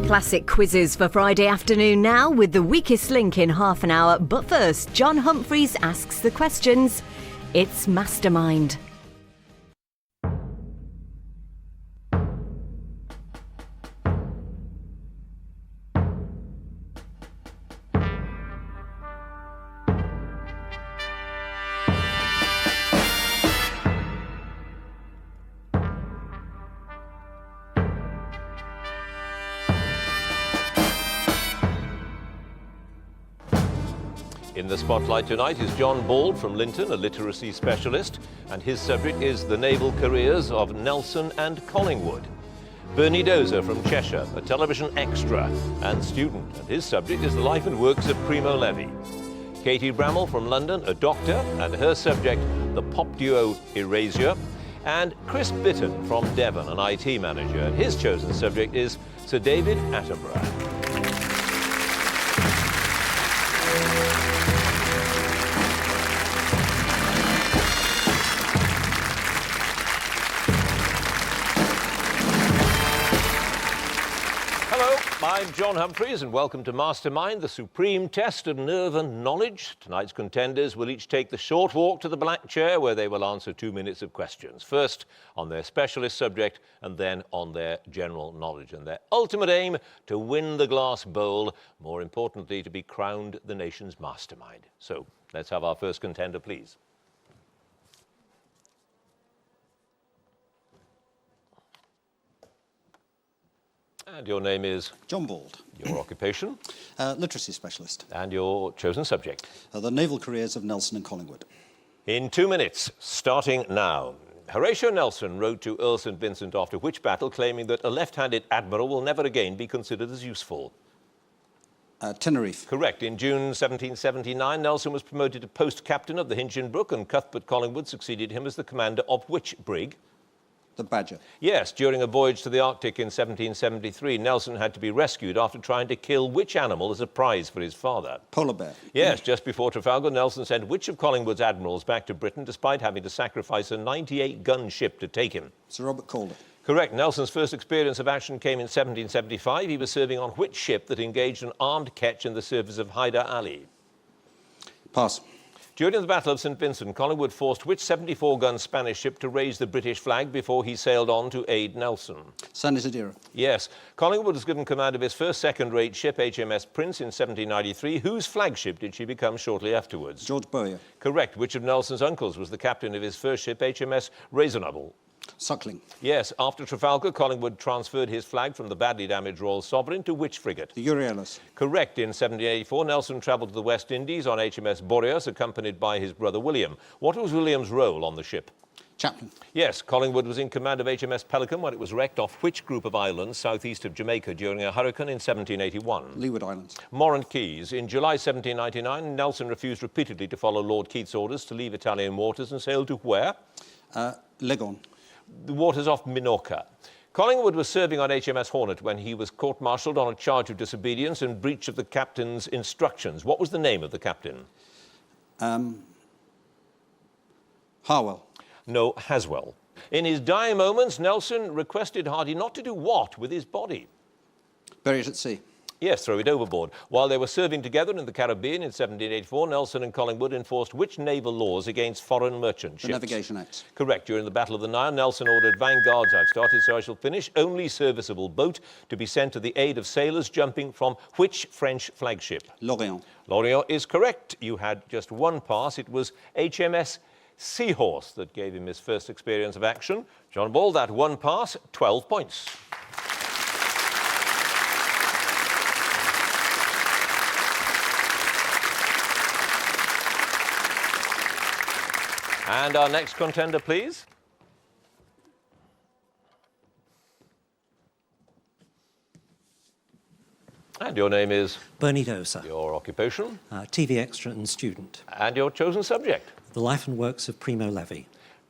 Classic quizzes for Friday afternoon now with the weakest link in half an hour. But first, John Humphreys asks the questions. It's Mastermind. In the spotlight tonight is John Bald from Linton, a literacy specialist, and his subject is the naval careers of Nelson and Collingwood. Bernie Dozer from Cheshire, a television extra and student, and his subject is the life and works of Primo Levi. Katie Bramall from London, a doctor, and her subject, the pop duo Erasure. And Chris Bitton from Devon, an IT manager, and his chosen subject is Sir David Attenborough. I'm John Humphreys and welcome to Mastermind, the supreme test of nerve and knowledge. Tonight's contenders will each take the short walk to the black chair where they will answer 2 minutes of questions. First on their specialist subject and then on their general knowledge. And their ultimate aim to win the glass bowl, more importantly to be crowned the nation's mastermind. So let's have our first contender, please. And your name is? John Bald. Your occupation? Literacy specialist. And your chosen subject? The naval careers of Nelson and Collingwood. In 2 minutes, starting now. Horatio Nelson wrote to Earl St Vincent after which battle, claiming that a left-handed admiral will never again be considered as useful? Tenerife. Correct. In June 1779, Nelson was promoted to post-captain of the Hinchinbrook, and Cuthbert Collingwood succeeded him as the commander of which brig? The Badger. Yes, during a voyage to the Arctic in 1773, Nelson had to be rescued after trying to kill which animal as a prize for his father? Polar bear. Yes, just before Trafalgar, Nelson sent which of Collingwood's admirals back to Britain despite having to sacrifice a 98-gun ship to take him? Sir Robert Calder. Correct. Nelson's first experience of action came in 1775. He was serving on which ship that engaged an armed ketch in the service of Hyder Ali? Pass. During the Battle of St Vincent, Collingwood forced which 74-gun Spanish ship to raise the British flag before he sailed on to aid Nelson? San Isidro. Yes. Collingwood was given command of his first second-rate ship, HMS Prince, in 1793. Whose flagship did she become shortly afterwards? George Bowyer. Correct. Which of Nelson's uncles was the captain of his first ship, HMS Raisonnable? Suckling. Yes. After Trafalgar, Collingwood transferred his flag from the badly damaged Royal Sovereign to which frigate? The Euryalus. Correct. In 1784, Nelson travelled to the West Indies on HMS Boreas, accompanied by his brother William. What was William's role on the ship? Chaplain. Yes. Collingwood was in command of HMS Pelican when it was wrecked off which group of islands southeast of Jamaica during a hurricane in 1781? Leeward Islands. Morant Keys. In July 1799, Nelson refused repeatedly to follow Lord Keith's orders to leave Italian waters and sailed to where? Leghorn. The waters off Minorca. Collingwood was serving on HMS Hornet when he was court-martialed on a charge of disobedience and breach of the captain's instructions. What was the name of the captain? Harwell. No, Haswell. In his dying moments, Nelson requested Hardy not to do what with his body? Bury it at sea. Yes, throw it overboard. While they were serving together in the Caribbean in 1784, Nelson and Collingwood enforced which naval laws against foreign merchant ships? The Navigation Acts. Correct. During the Battle of the Nile, Nelson ordered vanguards, I've started so I shall finish, only serviceable boat to be sent to the aid of sailors jumping from which French flagship? Lorient. Lorient is correct. You had just one pass. It was HMS Seahorse that gave him his first experience of action. John Ball, that one pass, 12 points. And our next contender, please. And your name is? Bernie Dozer. Your occupation? TV extra and student. And your chosen subject? The life and works of Primo Levi.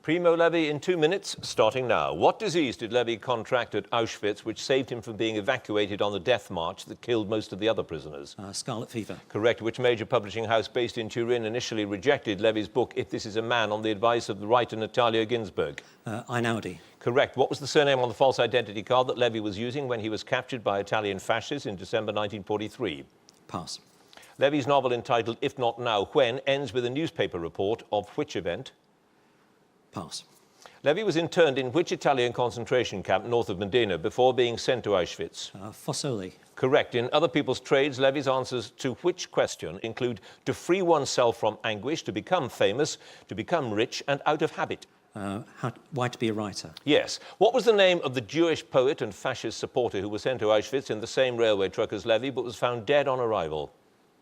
Primo Levi in 2 minutes, starting now. What disease did Levi contract at Auschwitz which saved him from being evacuated on the death march that killed most of the other prisoners? Scarlet fever. Correct. Which major publishing house based in Turin initially rejected Levi's book, If This Is a Man, on the advice of the writer Natalia Ginzburg? Einaudi. Correct. What was the surname on the false identity card that Levi was using when he was captured by Italian fascists in December 1943? Pass. Levi's novel entitled If Not Now, When ends with a newspaper report of which event? Pass. Levi was interned in which Italian concentration camp north of Modena before being sent to Auschwitz? Fossoli. Correct. In Other People's Trades, Levi's answers to which question include to free oneself from anguish, to become famous, to become rich, and out of habit? Why to be a writer? Yes. What was the name of the Jewish poet and fascist supporter who was sent to Auschwitz in the same railway truck as Levi but was found dead on arrival?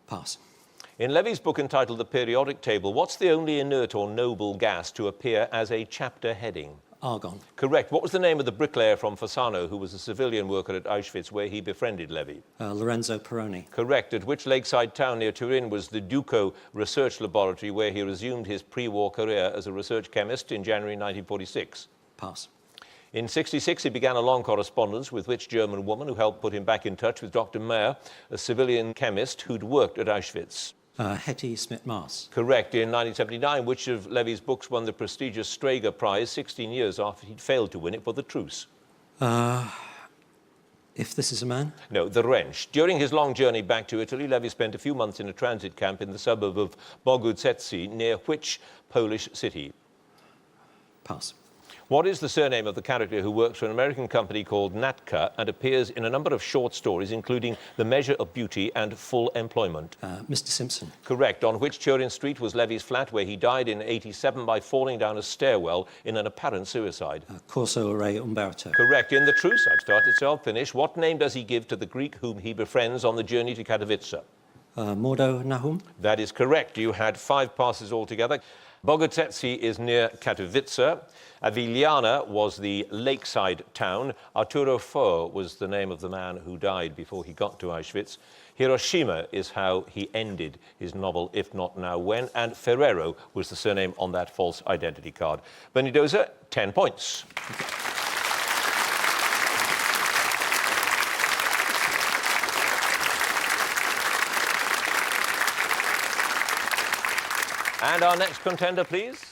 Pass. In Levi's book entitled The Periodic Table, what's the only inert or noble gas to appear as a chapter heading? Argon. Correct. What was the name of the bricklayer from Fasano who was a civilian worker at Auschwitz where he befriended Levi? Lorenzo Peroni. Correct. At which lakeside town near Turin was the Duco Research Laboratory where he resumed his pre-war career as a research chemist in January 1946? Pass. In 1966, he began a long correspondence with which German woman who helped put him back in touch with Dr. Meyer, a civilian chemist who'd worked at Auschwitz? Hetty Smith-Mars. Correct. In 1979, which of Levi's books won the prestigious Strager Prize 16 years after he'd failed to win it for The Truce? If This Is a Man? No, The Wrench. During his long journey back to Italy, Levi spent a few months in a transit camp in the suburb of Boguzetsi, near which Polish city? Pass. What is the surname of the character who works for an American company called Natka and appears in a number of short stories, including The Measure of Beauty and Full Employment? Mr. Simpson. Correct. On which Turin street was Levi's flat, where he died in 1987 by falling down a stairwell in an apparent suicide? Corso Re Umberto. Correct. In The Truce, I've started, so I'll finish. What name does he give to the Greek whom he befriends on the journey to Katowice? Mordo Nahum. That is correct. You had 5 passes altogether. Boguzetsi is near Katowice. Aviliana was the lakeside town. Arturo Fo was the name of the man who died before he got to Auschwitz. Hiroshima is how he ended his novel, If Not Now, When. And Ferrero was the surname on that false identity card. Benidoza, 10 points. And our next contender, please.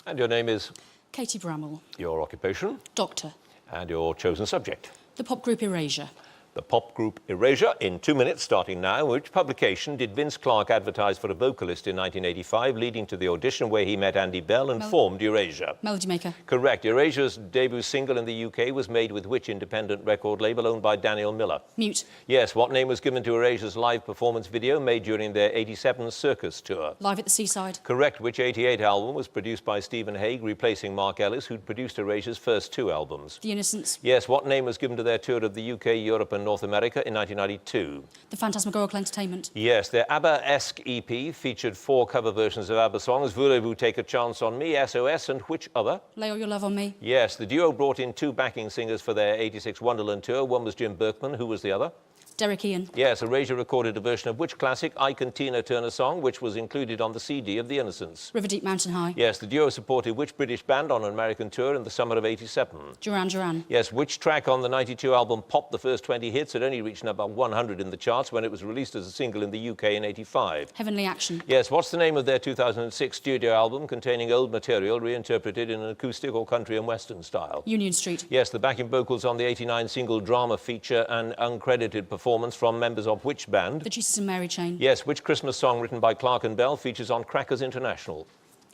And your name is? Katie Bramall. Your occupation? Doctor. And your chosen subject? The pop group Erasure. The pop group Erasure, in 2 minutes, starting now. Which publication did Vince Clarke advertise for a vocalist in 1985, leading to the audition where he met Andy Bell and formed Erasure? Melody Maker. Correct. Erasure's debut single in the UK was made with which independent record label owned by Daniel Miller? Mute. Yes. What name was given to Erasure's live performance video made during their 87 Circus tour? Live at the Seaside. Correct. Which 88 album was produced by Stephen Hague, replacing Mark Ellis, who'd produced Erasure's first 2 albums? The Innocents. Yes. What name was given to their tour of the UK, Europe and North America in 1992? The Phantasmagorical Entertainment. Yes. Their ABBA-esque EP featured 4 cover versions of ABBA songs: Voulez-vous Take a Chance on Me, SOS, and which other? Lay All Your Love on Me. Yes. The duo brought in 2 backing singers for their 86 Wonderland tour. One was Jim Berkman. Who was the other? Derek Ian. Yes. Erasure recorded a version of which classic Ike and Tina Turner song, which was included on the CD of The Innocents? River Deep Mountain High. Yes. The duo supported which British band on an American tour in the summer of 87? Duran Duran. Yes. Which track on the 92 album Pop the First 20 Hits had only reached number 100 in the charts when it was released as a single in the UK in 85? Heavenly Action. Yes. What's the name of their 2006 studio album containing old material reinterpreted in an acoustic or country and western style? Union Street. Yes. The backing vocals on the 89 single Drama feature an uncredited performance from members of which band? The Jesus and Mary Chain. Yes. Which Christmas song written by Clark and Bell features on Crackers International?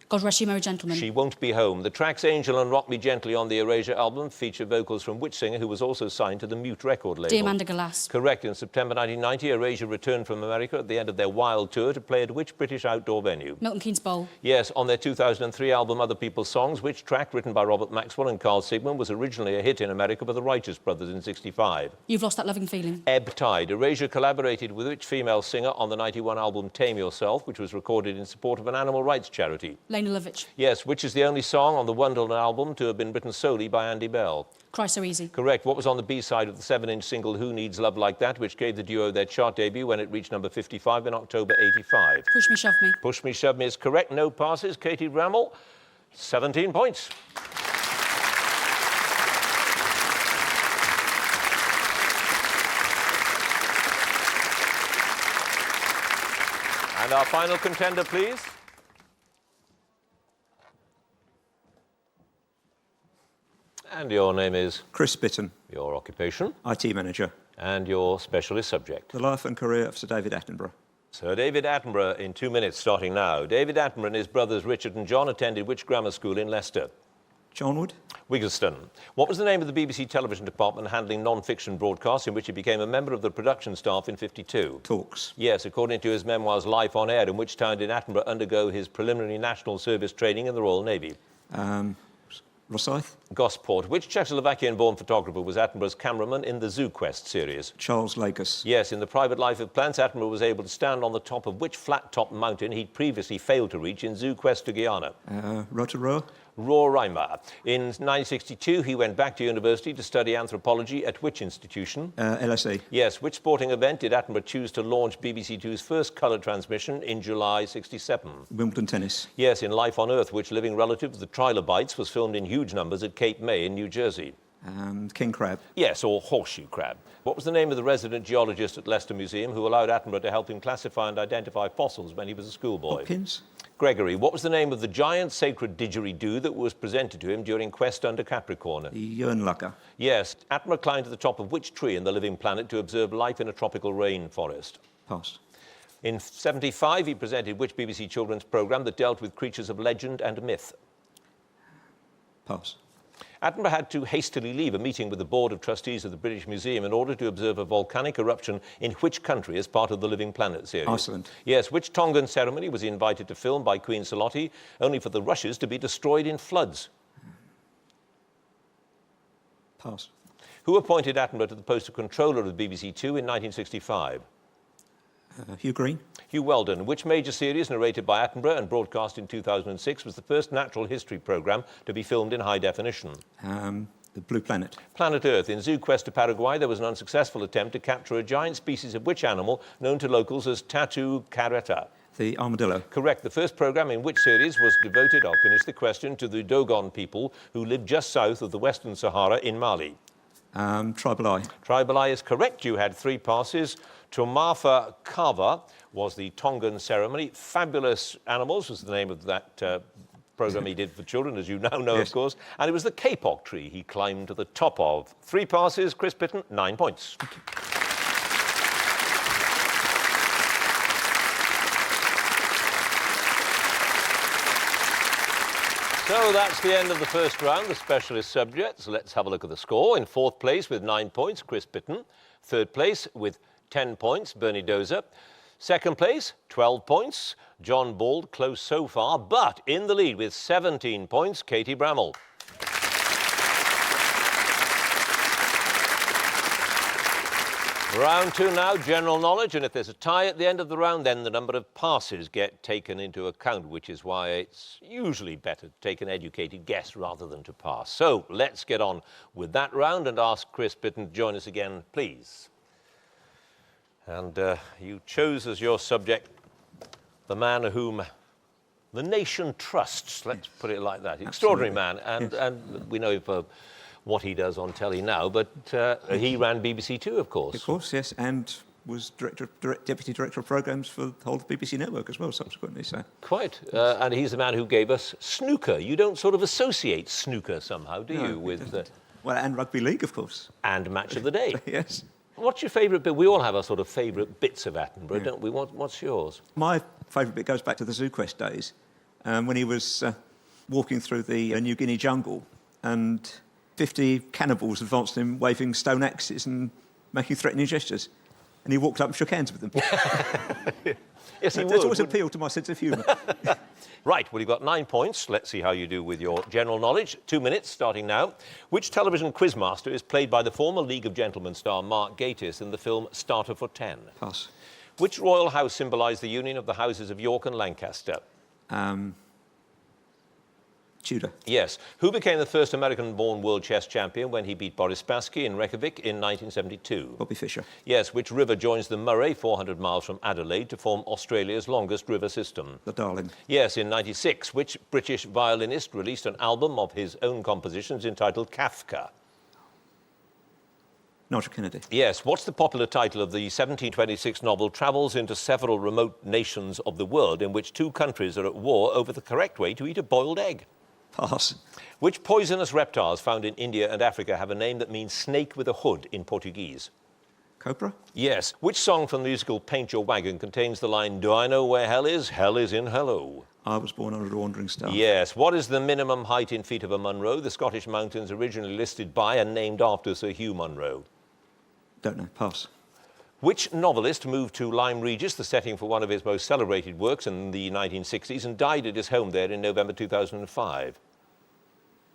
God Rest You Merry Gentlemen. She Won't Be Home. The tracks Angel and Rock Me Gently on the Erasure album feature vocals from which singer who was also signed to the Mute record label? Diamanda Galas. Correct. In September 1990, Erasure returned from America at the end of their Wild tour to play at which British outdoor venue? Milton Keynes Bowl. Yes. On their 2003 album Other People's Songs, which track written by Robert Maxwell and Carl Sigman was originally a hit in America by the Righteous Brothers in 65? You've Lost That Loving Feeling. Ebb Tide. Erasure collaborated with which female singer on the 91 album Tame Yourself, which was recorded in support of an animal rights charity? Lane Lena Lovitch. Yes, which is the only song on the Wonderland album to have been written solely by Andy Bell? Cry So Easy. Correct. What was on the B-side of the 7-inch single Who Needs Love Like That, which gave the duo their chart debut when it reached number 55 in October 85? Push Me, Shove Me. Push Me, Shove Me is correct. No passes. Katie Bramall, 17 points. And our final contender, please. And your name is? Chris Bitton, Your occupation? IT Manager. And your specialist subject? The life and career of Sir David Attenborough. Sir David Attenborough in 2 minutes, starting now. David Attenborough and his brothers Richard and John attended which grammar school in Leicester? Johnwood. Wiggleston. What was the name of the BBC television department handling non-fiction broadcasts in which he became a member of the production staff in 52? Talks. Yes, according to his memoirs Life on Air, in which town did Attenborough undergo his preliminary national service training in the Royal Navy? Rosyth. Gosport. Which Czechoslovakian-born photographer was Attenborough's cameraman in the Zoo Quest series? Charles Lakers. Yes, in The Private Life of Plants, Attenborough was able to stand on the top of which flat-top mountain he'd previously failed to reach in Zoo Quest to Guyana? Rotorua. Roraima. In 1962, he went back to university to study anthropology at which institution? LSE. Yes, which sporting event did Attenborough choose to launch BBC Two's first colour transmission in July 67? Wimbledon Tennis. Yes, in Life on Earth, which living relative of the trilobites was filmed in huge numbers at Cape May in New Jersey? King Crab. Yes, or horseshoe crab. What was the name of the resident geologist at Leicester Museum who allowed Attenborough to help him classify and identify fossils when he was a schoolboy? Hopkins. Gregory. What was the name of the giant sacred didgeridoo that was presented to him during Quest under Capricorn? The Jernlacher. Yes. Attenborough climbed to the top of which tree in the living planet to observe life in a tropical rainforest? Pass. In 75, he presented which BBC children's programme that dealt with creatures of legend and myth? Pass. Attenborough had to hastily leave a meeting with the Board of Trustees of the British Museum in order to observe a volcanic eruption in which country as part of the Living Planet series? Iceland. Yes. Which Tongan ceremony was he invited to film by Queen Salotte, only for the rushes to be destroyed in floods? Pass. Who appointed Attenborough to the post of controller of BBC Two in 1965? Hugh Green. Hugh Weldon. Which major series narrated by Attenborough and broadcast in 2006 was the first natural history programme to be filmed in high definition? The Blue Planet. Planet Earth. In Zoo Quest to Paraguay, there was an unsuccessful attempt to capture a giant species of which animal known to locals as Tatu Careta? The Armadillo. Correct. The first programme in which series was devoted, I'll finish the question, to the Dogon people who live just south of the Western Sahara in Mali? Tribal Eye. Tribal Eye is correct. You had 3 passes. Tumafa Kava was the Tongan ceremony. Fabulous Animals was the name of that programme he did for children, as you now know, Yes. of course. And it was the kapok tree he climbed to the top of. 3 passes. Chris Bitton, 9 points. So that's the end of the first round, the specialist subjects. Let's have a look at the score. In 4th place with 9 points, Chris Bitton. 3rd place with 10 points, Bernie Dozer. 2nd place, 12 points, John Bald, close so far, but in the lead with 17 points, Katie Bramall. Round 2 now, general knowledge, and if there's a tie at the end of the round, then the number of passes get taken into account, which is why it's usually better to take an educated guess rather than to pass. So let's get on with that round and ask Chris Bitton to join us again, please. And you chose as your subject the man whom the nation trusts, let's put it like that. Extraordinary man, and we know for what he does on telly now, but he ran BBC Two, of course. Of course, yes, and was Deputy Director of Programmes for the whole of the BBC network as well, subsequently. So. Quite, and he's the man who gave us snooker. You don't sort of associate snooker somehow, do you, with... Well, and rugby league, of course. And Match of the Day. Yes. What's your favourite bit? We all have our sort of favourite bits of Attenborough, don't we? What's yours? My favourite bit goes back to the Zoo Quest days, when he was walking through the New Guinea jungle and 50 cannibals advanced him waving stone axes and making threatening gestures. And he walked up and shook hands with them. Yes, he would. That's always appealed to my sense of humour. Right, well, you've got 9 points. Let's see how you do with your general knowledge. 2 minutes, starting now. Which television quizmaster is played by the former League of Gentlemen star Mark Gatiss in the film Starter for 10? Pass. Which royal house symbolised the union of the houses of York and Lancaster? Tudor. Yes. Who became the first American-born world chess champion when he beat Boris Spassky in Reykjavik in 1972? Bobby Fischer. Yes. Which river joins the Murray 400 miles from Adelaide to form Australia's longest river system? The Darling. Yes. In 96, which British violinist released an album of his own compositions entitled Kafka? Nigel Kennedy. Yes. What's the popular title of the 1726 novel Travels into Several Remote Nations of the World, in which two countries are at war over the correct way to eat a boiled egg? Pass. Which poisonous reptiles found in India and Africa have a name that means snake with a hood in Portuguese? Cobra. Yes. Which song from the musical Paint Your Wagon contains the line, "Do I know where hell is? Hell is in hello." I was born under a wandering star. Yes. What is the minimum height in feet of a Munro, the Scottish mountains originally listed by and named after Sir Hugh Munro? Don't know. Pass. Which novelist moved to Lyme Regis, the setting for one of his most celebrated works, in the 1960s, and died at his home there in November 2005?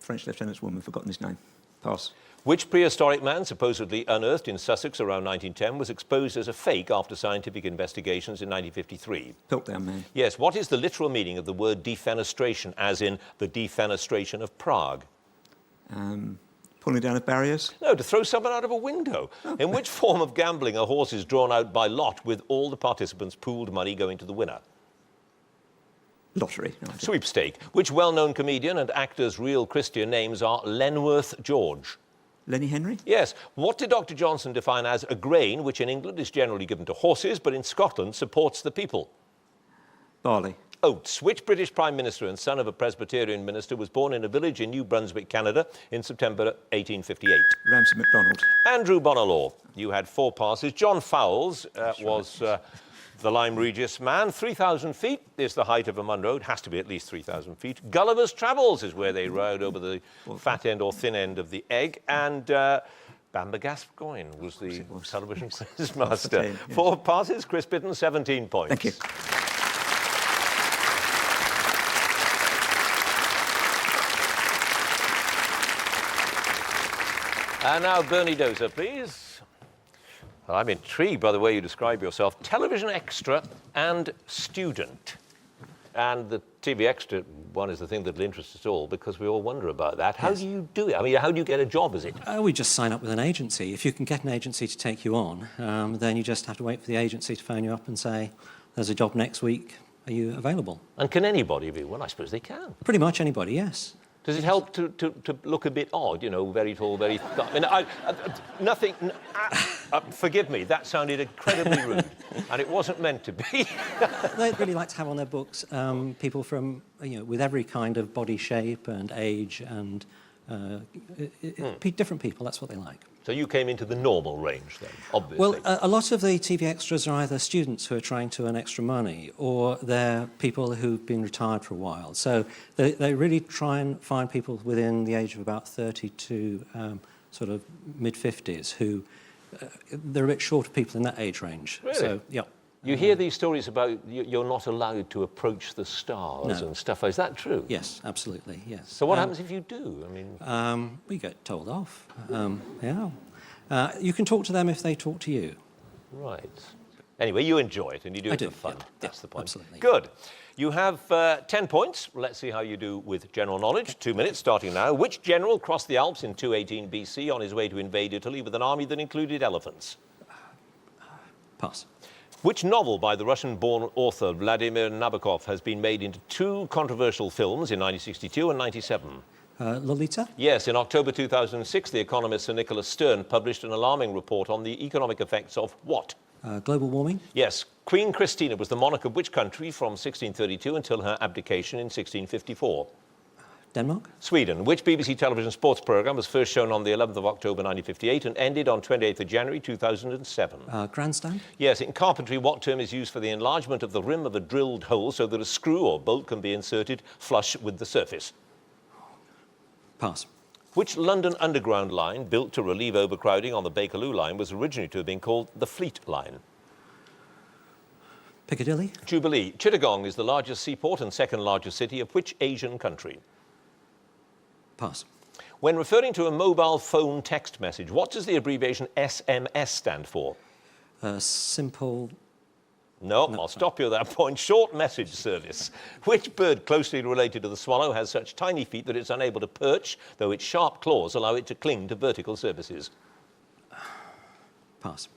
French lieutenant's woman, forgotten his name. Pass. Which prehistoric man, supposedly unearthed in Sussex around 1910, was exposed as a fake after scientific investigations in 1953? Piltdown Man. Yes. What is the literal meaning of the word defenestration, as in the defenestration of Prague? Pulling down of barriers. No, to throw someone out of a window. In which form of gambling are horses drawn out by lot with all the participants' pooled money going to the winner? Lottery. No idea. Sweepstake. Which well-known comedian and actor's real Christian names are Lenworth George? Lenny Henry. Yes. What did Dr. Johnson define as a grain which in England is generally given to horses but in Scotland supports the people? Barley. Oates. Which British Prime Minister and son of a Presbyterian minister was born in a village in New Brunswick, Canada in September 1858? Ramsay MacDonald. Andrew Bonalaw. You had 4 passes. John Fowles was the Lyme Regis man. 3,000 feet is the height of a Munro. It has to be at least 3,000 feet. Gulliver's Travels is where they rode over the fat end or thin end of the egg. And Bamber Gascoigne was the television quiz master. 10, yeah. 4 passes. Chris Bitten, 17 points. Thank you. And now Bernie Dozer, please. Well, I'm intrigued by the way you describe yourself. Television extra and student. And the TV extra one is the thing that'll interest us all because we all wonder about that. How do you do it? I mean, how do you get a job, is it? We just sign up with an agency. If you can get an agency to take you on, then you just have to wait for the agency to phone you up and say, there's a job next week, are you available? And can anybody be? Well, I suppose they can. Pretty much anybody, yes. Does it help to look a bit odd, you know, very tall, very... I mean, nothing... forgive me, that sounded incredibly rude, and it wasn't meant to be. They'd really like to have on their books people from, you know, with every kind of body shape and age and different people, that's what they like. So you came into the normal range then, obviously. Well, a lot of the TV extras are either students who are trying to earn extra money or they're people who've been retired for a while. So they really try and find people within the age of about 30 to sort of mid-50s who they're a bit short of people in that age range. Really? So, yeah. You hear these stories about you're not allowed to approach the stars No. and stuff. Is that true? Yes, absolutely, yes. So what happens if you do? I mean... we get told off, yeah. You can talk to them if they talk to you. Right. Anyway, you enjoy it and you do it for fun. Yeah, That's the point. absolutely. Good. You have 10 points. Let's see how you do with general knowledge. 2 minutes starting now. Which general crossed the Alps in 218 BC on his way to invade Italy with an army that included elephants? Pass. Which novel by the Russian-born author Vladimir Nabokov has been made into 2 controversial films in 1962 and 97? Lolita? Yes, in October 2006, the economist Sir Nicholas Stern published an alarming report on the economic effects of what? Global warming? Yes, Queen Christina was the monarch of which country from 1632 until her abdication in 1654? Denmark? Sweden. Which BBC television sports programme was first shown on the 11th of October 1958 and ended on 28th of January 2007? Grandstand? Yes, in carpentry, what term is used for the enlargement of the rim of a drilled hole so that a screw or bolt can be inserted flush with the surface? Pass. Which London Underground line, built to relieve overcrowding on the Bakerloo line, was originally to have been called the Fleet Line? Piccadilly? Jubilee. Chittagong is the largest seaport and second largest city of which Asian country? Pass. When referring to a mobile phone text message, what does the abbreviation SMS stand for? Simple... No, I'll stop you at that point. Short message service. Which bird closely related to the swallow has such tiny feet that it's unable to perch, though its sharp claws allow it to cling to vertical surfaces? Pass.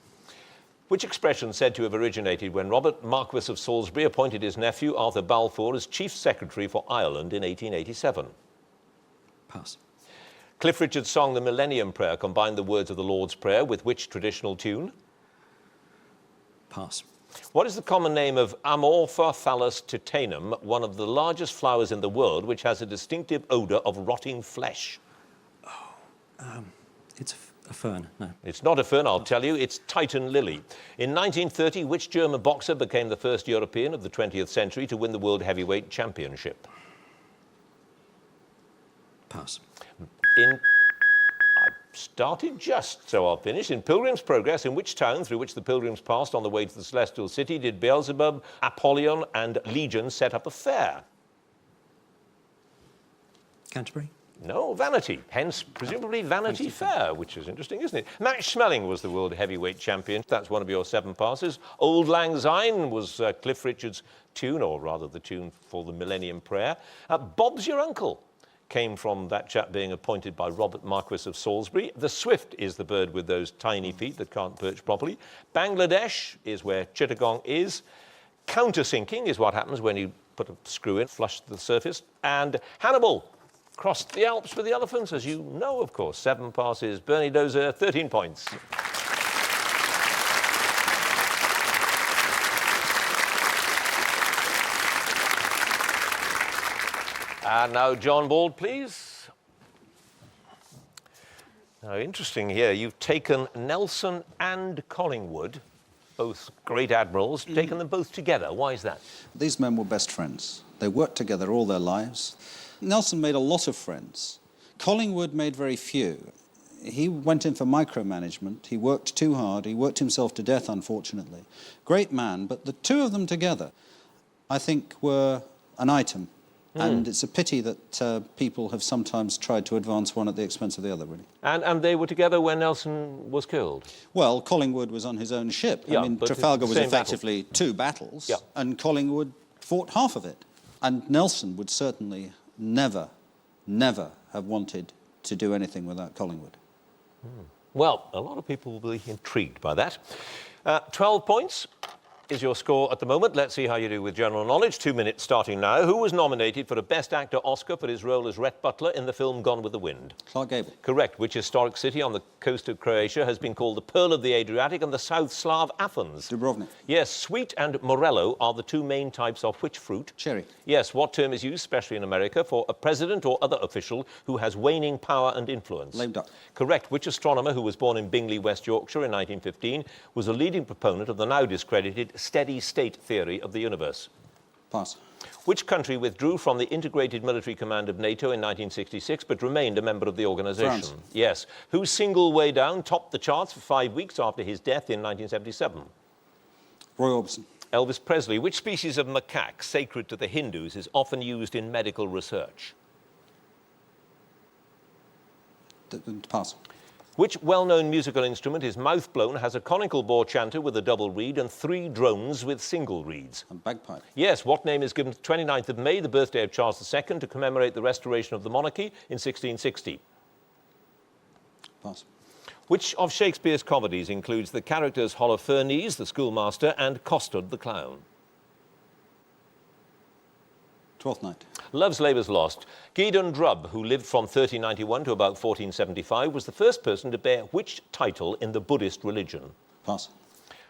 Which expression said to have originated when Robert, Marquess of Salisbury, appointed his nephew Arthur Balfour as Chief Secretary for Ireland in 1887? Pass. Cliff Richard's song The Millennium Prayer combined the words of the Lord's Prayer with which traditional tune? Pass. What is the common name of Amorpha phallus titanum, one of the largest flowers in the world, which has a distinctive odour of rotting flesh? It's a fern, no. It's not a fern, I'll tell you. It's Titan lily. In 1930, which German boxer became the first European of the 20th century to win the World Heavyweight Championship? Pass. I started just, so I'll finish. In Pilgrim's Progress, in which town through which the pilgrims passed on the way to the Celestial City did Beelzebub, Apollyon and Legion set up a fair? Canterbury? No, Vanity. Hence, presumably, Vanity Fair, which is interesting, isn't it? Max Schmeling was the world heavyweight champion. That's one of your 7 passes. Old Lang Syne was Cliff Richard's tune, or rather the tune for the Millennium Prayer. Bob's Your Uncle came from that chap being appointed by Robert, Marquess of Salisbury. The swift is the bird with those tiny feet that can't perch properly. Bangladesh is where Chittagong is. Countersinking is what happens when you put a screw in, flush the surface. And Hannibal crossed the Alps with the elephants, as you know, of course. 7 passes. Bernie Dozer, 13 points. And now, John Bald, please. Now, interesting here, you've taken Nelson and Collingwood, both great admirals, taken them both together. Why is that? These men were best friends. They worked together all their lives. Nelson made a lot of friends. Collingwood made very few. He went in for micromanagement. He worked too hard. He worked himself to death, unfortunately. Great man, but the two of them together, I think, were an item. And it's a pity that people have sometimes tried to advance one at the expense of the other, really. And they were together when Nelson was killed? Well, Collingwood was on his own ship. Yeah, I mean, but Trafalgar it's the was same effectively 2 battles, Yeah. and Collingwood fought half of it. And Nelson would certainly never have wanted to do anything without Collingwood. Well, a lot of people will be intrigued by that. 12 points is your score at the moment. Let's see how you do with general knowledge. 2 minutes starting now. Who was nominated for a Best Actor Oscar for his role as Rhett Butler in the film Gone with the Wind? Clark Gable. Correct. Which historic city on the coast of Croatia has been called the Pearl of the Adriatic and the South Slav Athens? Dubrovnik. Yes, sweet and morello are the 2 main types of which fruit? Cherry. Yes, what term is used, especially in America, for a president or other official who has waning power and influence? Lame duck. Correct. Which astronomer who was born in Bingley, West Yorkshire in 1915 was a leading proponent of the now discredited steady-state theory of the universe? Pass. Which country withdrew from the integrated military command of NATO in 1966 but remained a member of the organisation? France. Yes. Whose Single Way Down topped the charts for 5 weeks after his death in 1977? Roy Orbison. Elvis Presley. Which species of macaque, sacred to the Hindus, is often used in medical research? Pass. Which well-known musical instrument is mouth-blown, has a conical bore chanter with a double reed and 3 drones with single reeds? And bagpipe. Yes. What name is given to 29th of May, the birthday of Charles II, to commemorate the restoration of the monarchy in 1660? Pass. Which of Shakespeare's comedies includes the characters Holofernes, the schoolmaster, and Costard, the clown? Twelfth Night. Love's Labour's Lost. Gideon Drubb, who lived from 1391 to about 1475, was the first person to bear which title in the Buddhist religion? Pass.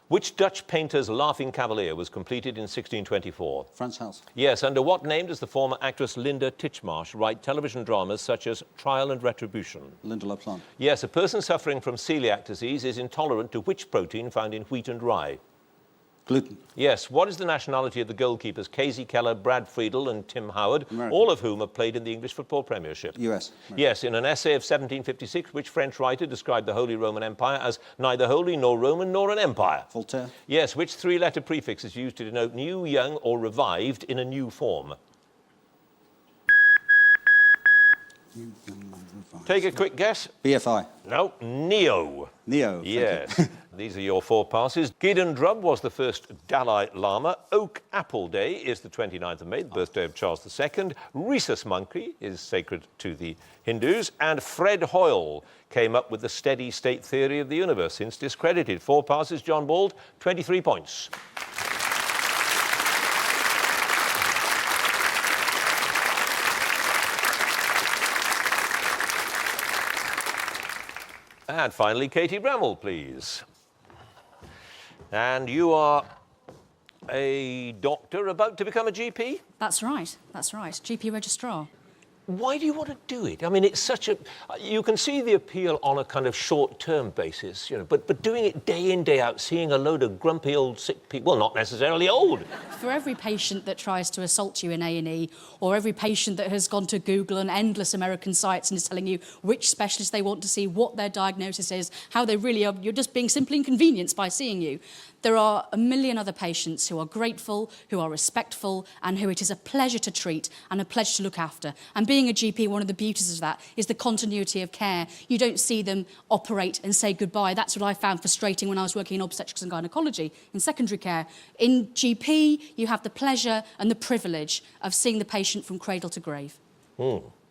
Which Dutch painter's Laughing Cavalier was completed in 1624? Franz Hals. Yes. Under what name does the former actress Linda Titchmarsh write television dramas such as Trial and Retribution? Linda LaPlante. Yes. A person suffering from celiac disease is intolerant to which protein found in wheat and rye? Gluten. Yes. What is the nationality of the goalkeepers Casey Keller, Brad Friedel and Tim Howard, American. all of whom have played in the English Football Premiership? US. Yes. In an essay of 1756, which French writer described the Holy Roman Empire as neither holy nor Roman nor an empire? Voltaire. Yes. Which 3-letter prefix is used to denote new, young or revived in a new form? Take a quick guess. BFI. No, Neo. Neo. thank you. Yes. These are your 4 passes. Gideon Drub was the first Dalai Lama. Oak Apple Day is the 29th of May, the birthday of Charles II. Rhesus monkey is sacred to the Hindus. And Fred Hoyle came up with the steady state theory of the universe, since discredited. 4 passes, John Bald, 23 points. And finally, Katie Bramall, please. And you are a doctor about to become a GP? That's right. That's right. GP registrar. Why do you want to do it? I mean, it's such a... You can see the appeal on a kind of short-term basis, you know, but doing it day in, day out, seeing a load of grumpy old sick people, well, not necessarily old. For every patient that tries to assault you in A&E, or every patient that has gone to Google and endless American sites and is telling you which specialist they want to see, what their diagnosis is, how they really are, you're just being simply inconvenienced by seeing you. There are a million other patients who are grateful, who are respectful, and who it is a pleasure to treat and a pleasure to look after. And being a GP, one of the beauties of that is the continuity of care. You don't see them operate and say goodbye. That's what I found frustrating when I was working in obstetrics and gynaecology in secondary care. In GP, you have the pleasure and the privilege of seeing the patient from cradle to grave.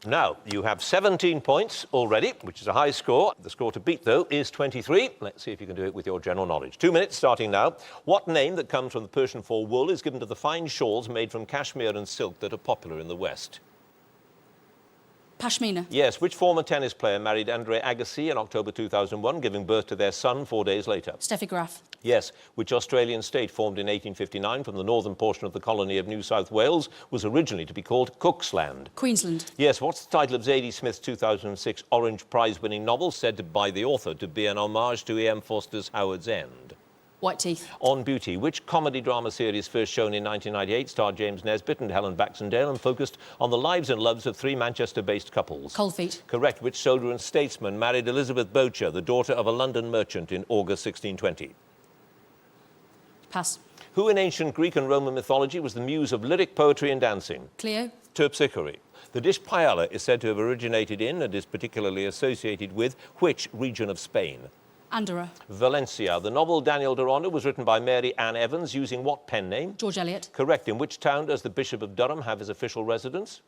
Now, you have 17 points already, which is a high score. The score to beat, though, is 23. Let's see if you can do it with your general knowledge. 2 minutes starting now. What name that comes from the Persian for wool is given to the fine shawls made from cashmere and silk that are popular in the West? Pashmina. Yes. Which former tennis player married Andre Agassi in October 2001, giving birth to their son 4 days later? Steffi Graf. Yes. Which Australian state, formed in 1859 from the northern portion of the colony of New South Wales, was originally to be called Cooksland? Queensland. Yes. What's the title of Zadie Smith's 2006 Orange Prize-winning novel, said by the author to be an homage to E.M. Forster's Howard's End? White Teeth. On Beauty. Which comedy drama series, first shown in 1998, starred James Nesbitt and Helen Baxendale and focused on the lives and loves of 3 Manchester-based couples? Cold Feet. Correct. Which soldier and statesman married Elizabeth Bocher, the daughter of a London merchant, in August 1620? Pass. Who in ancient Greek and Roman mythology was the muse of lyric poetry and dancing? Cleo. Terpsichore. The dish paella is said to have originated in and is particularly associated with which region of Spain? Andorra. Valencia. The novel Daniel Deronda was written by Mary Ann Evans using what pen name? George Eliot. Correct. In which town does the Bishop of Durham have his official residence?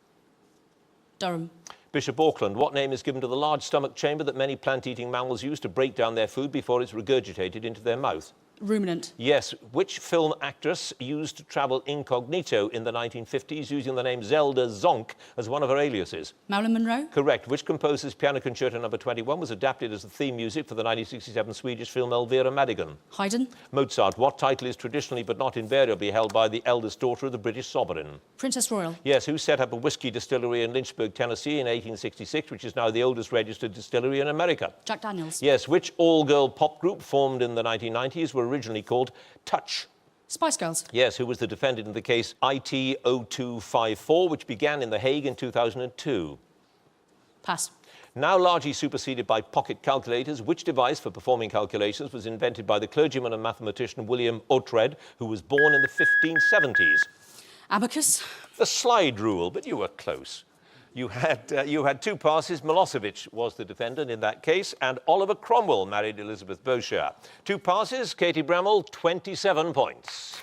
Durham. Bishop Auckland. What name is given to the large stomach chamber that many plant-eating mammals use to break down their food before it's regurgitated into their mouth? Ruminant. Yes. Which film actress used to travel incognito in the 1950s using the name Zelda Zonk as one of her aliases? Marilyn Monroe. Correct. Which composer's Piano Concerto No. 21 was adapted as the theme music for the 1967 Swedish film Elvira Madigan? Haydn. Mozart. What title is traditionally but not invariably held by the eldest daughter of the British sovereign? Princess Royal. Yes. Who set up a whiskey distillery in Lynchburg, Tennessee in 1866, which is now the oldest registered distillery in America? Jack Daniels. Yes. Which all-girl pop group formed in the 1990s were originally called Touch? Spice Girls. Yes. Who was the defendant in the case IT0254, which began in The Hague in 2002? Pass. Now largely superseded by pocket calculators, which device for performing calculations was invented by the clergyman and mathematician William Oughtred, who was born in the 1570s? Abacus. The slide rule, but you were close. You had 2 passes. Milosevic was the defendant in that case, and Oliver Cromwell married Elizabeth Bocher. 2 passes. Katie Bramall, 27 points.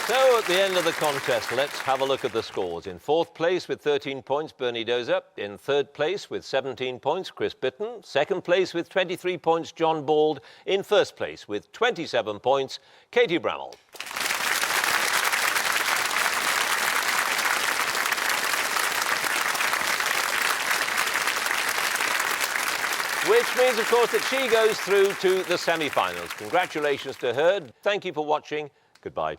So, at the end of the contest, let's have a look at the scores. In 4th place with 13 points, Bernie Dozer. In 3rd place with 17 points, Chris Bitton. 2nd place with 23 points, John Bald. In 1st place with 27 points, Katie Bramall. Which means, of course, that she goes through to the semi-finals. Congratulations to her. Thank you for watching. Goodbye.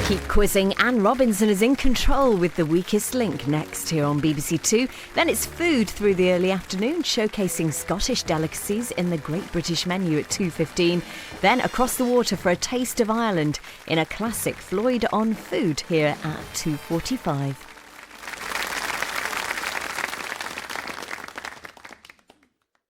Keep quizzing. Anne Robinson is in control with The Weakest Link next here on BBC Two. Then it's food through the early afternoon, showcasing Scottish delicacies in the Great British Menu at 2:15. Then across the water for a taste of Ireland in a classic Floyd on Food here at 2:45.